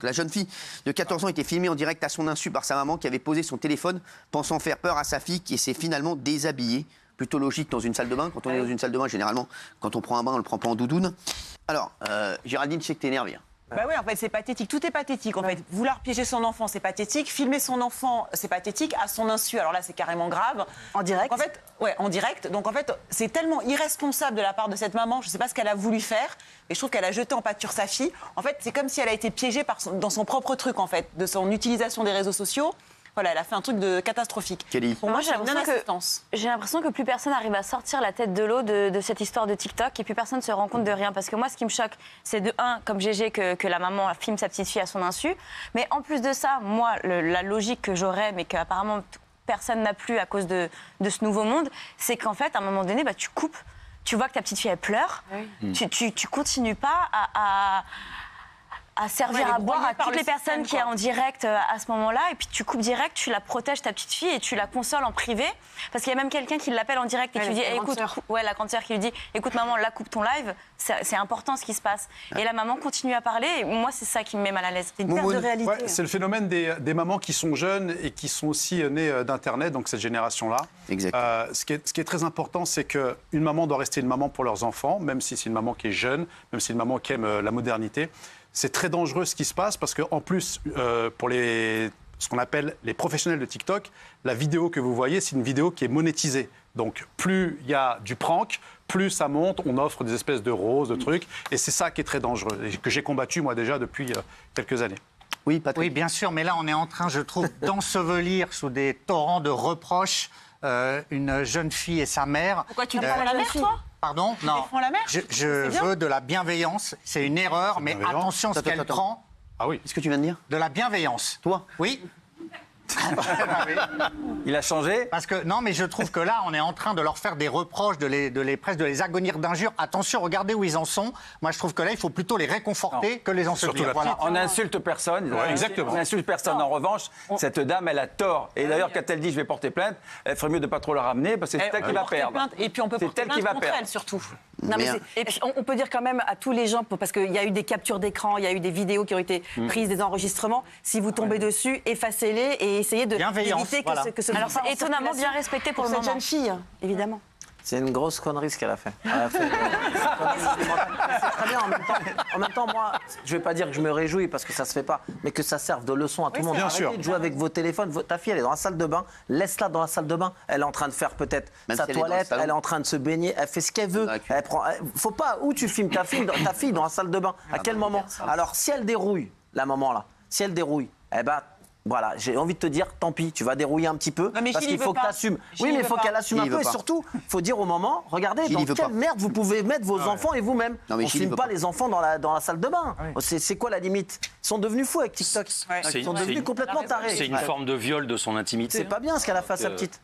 La jeune fille de 14 ans était filmée en direct à son insu par sa maman qui avait posé son téléphone pensant faire peur à sa fille qui s'est finalement déshabillée. Plutôt logique dans une salle de bain. Quand on est dans une salle de bain, généralement, quand on prend un bain, on le prend pas en doudoune. Alors, Géraldine, je sais que t'es énervée. Bah oui, en fait, c'est pathétique. Tout est pathétique, en fait. Vouloir piéger son enfant, c'est pathétique. Filmer son enfant, c'est pathétique. À son insu, alors là, c'est carrément grave. En direct. Donc, en fait, ouais, en direct. Donc, en fait, c'est tellement irresponsable de la part de cette maman. Je ne sais pas ce qu'elle a voulu faire, mais je trouve qu'elle a jeté en pâture sa fille. En fait, c'est comme si elle a été piégée dans son propre truc, en fait, de son utilisation des réseaux sociaux. Voilà, elle a fait un truc de catastrophique. Kelly. Pour moi, j'ai l'impression que plus personne arrive à sortir la tête de l'eau de cette histoire de TikTok et plus personne ne se rend compte de rien. Parce que moi, ce qui me choque, c'est de un, comme GG, que la maman filme sa petite fille à son insu. Mais en plus de ça, moi, la logique que j'aurais, mais qu'apparemment personne n'a plus à cause de ce nouveau monde, c'est qu'en fait, à un moment donné, tu coupes. Tu vois que ta petite fille, elle pleure. Oui. Tu continues pas à servir à boire à toutes les personnes qui sont en direct à ce moment-là. Et puis tu coupes direct, tu la protèges, ta petite fille, et tu la consoles en privé. Parce qu'il y a même quelqu'un qui l'appelle en direct et qui lui dit écoute, la grande sœur qui lui dit écoute maman, là coupe ton live, c'est important ce qui se passe. Et la maman continue à parler, et moi c'est ça qui me met mal à l'aise. C'est une perte de réalité. Ouais, c'est le phénomène des mamans qui sont jeunes et qui sont aussi nées d'Internet, donc cette génération-là. Ce qui est très important, c'est qu'une maman doit rester une maman pour leurs enfants, même si c'est une maman qui est jeune, même si c'est une maman qui aime la modernité. C'est très dangereux ce qui se passe parce qu'en plus, pour ce qu'on appelle les professionnels de TikTok, la vidéo que vous voyez, c'est une vidéo qui est monétisée. Donc plus il y a du prank, plus ça monte, on offre des espèces de roses, de trucs. Et c'est ça qui est très dangereux et que j'ai combattu moi déjà depuis quelques années. Oui, Patrick. Oui, bien sûr, mais là on est en train, je trouve, d'ensevelir sous des torrents de reproches une jeune fille et sa mère. Pourquoi tu défends la mère, toi ? Pardon ? Non. La mère Je veux de la bienveillance. C'est une erreur, mais attention à ce qu'elle prend. Ah oui. Qu'est-ce que tu viens de dire ? De la bienveillance. Toi ? Oui. Il a changé ? Parce que non, mais je trouve que là, on est en train de leur faire des reproches, presque de les agonir d'injures. Attention, regardez où ils en sont. Moi, je trouve que là, il faut plutôt les réconforter que les ensevelir. Voilà. On n'insulte personne. Ouais, exactement. On n'insulte personne. En revanche, cette dame, elle a tort. Et d'ailleurs, quand elle dit je vais porter plainte, elle ferait mieux de pas trop la ramener parce que c'est elle qui va perdre. Et puis on peut porter plainte contre elle surtout. Non, et puis on peut dire quand même à tous les gens, parce qu'il y a eu des captures d'écran, il y a eu des vidéos qui ont été prises, des enregistrements. Si vous tombez dessus, effacez-les et essayez d'éviter que ce Alors c'est étonnamment bien respecté pour le moment. Cette jeune fille, évidemment. C'est une grosse connerie ce qu'elle a fait. C'est très bien. En même temps, moi, je vais pas dire que je me réjouis parce que ça se fait pas, mais que ça serve de leçon à tout le monde. Arrêtez de jouer avec vos téléphones. Ta fille, elle est dans la salle de bain. Laisse-la dans la salle de bain. Elle est en train de faire peut-être sa toilette. Elle est en train de se baigner. Elle fait ce qu'elle veut. Elle prend. Faut pas où tu filmes ta fille dans la salle de bain. À quel moment ? Alors, si elle dérouille, la maman là, si elle dérouille, eh ben. Voilà, j'ai envie de te dire, tant pis, tu vas dérouiller un petit peu, parce qu'il faut que tu assumes. Oui, mais il faut qu'elle assume un peu, et surtout, il faut dire au moment, regardez, dans quelle merde vous pouvez mettre vos enfants et vous-même. On ne filme pas les enfants dans la salle de bain. C'est quoi la limite ? Ils sont devenus fous avec TikTok. Ils sont devenus complètement tarés. C'est une forme de viol de son intimité. C'est pas bien ce qu'elle a fait à sa petite.